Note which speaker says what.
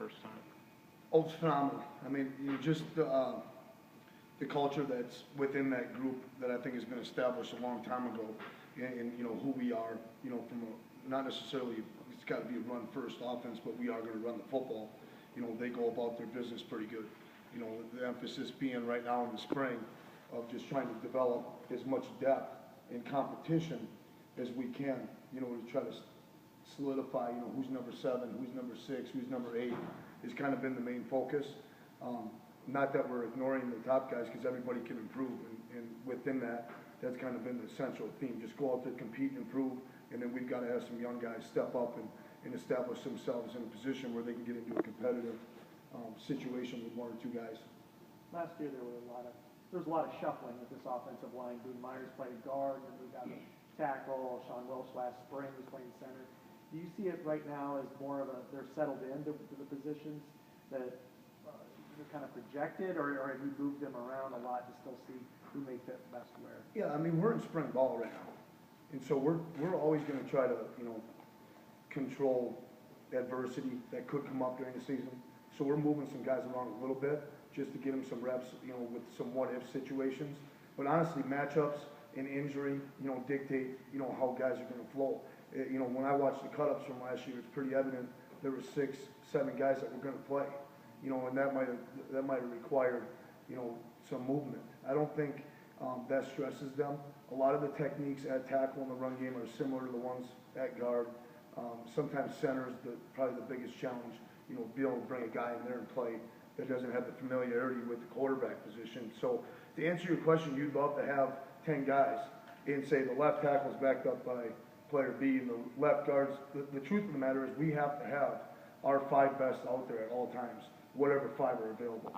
Speaker 1: first time?
Speaker 2: Oh, it's phenomenal. I mean, just the culture that's within that group that I think has been established a long time ago, and you know, who we are, you know, from a, not necessarily, it's got to be a run first offense, but we are going to run the football. You know, they go about their business pretty good. You know, the emphasis being right now in the spring of just trying to develop as much depth and competition as we can, you know, to try to solidify, you know, who's number 7, who's number 6, who's number 8, has kind of been the main focus. Not that we're ignoring the top guys, because everybody can improve, and within that, that's kind of been the central theme. Just go out there, compete, and improve, and then we've got to have some young guys step up and establish themselves in a position where they can get into a competitive situation with 1 or 2 guys.
Speaker 3: Last year there was a lot of shuffling with this offensive line. Boone Myers played guard, and we got a tackle. Sean Welsh last spring was playing center. Do you see it right now as more of a, they're settled into the positions that they're kind of projected, or have you moved them around a lot to still see who may fit best where?
Speaker 2: Yeah, I mean, we're in spring ball right now, and so we're always going to try to, you know, control adversity that could come up during the season. So we're moving some guys around a little bit just to get them some reps, you know, with some what-if situations. But honestly, matchups and injury, you know, dictate, you know, how guys are going to flow. You know, when I watched the cut-ups from last year, it's pretty evident there were 6, 7 guys that were going to play. You know, and that might have required, you know, some movement. I don't think that stresses them. A lot of the techniques at tackle in the run game are similar to the ones at guard. Sometimes center is probably the biggest challenge. You know, be able to bring a guy in there and play that doesn't have the familiarity with the quarterback position. So to answer your question, you'd love to have 10 guys and say the left tackle is backed up by player B and the left guards. The truth of the matter is we have to have our 5 best out there at all times, whatever 5 are available.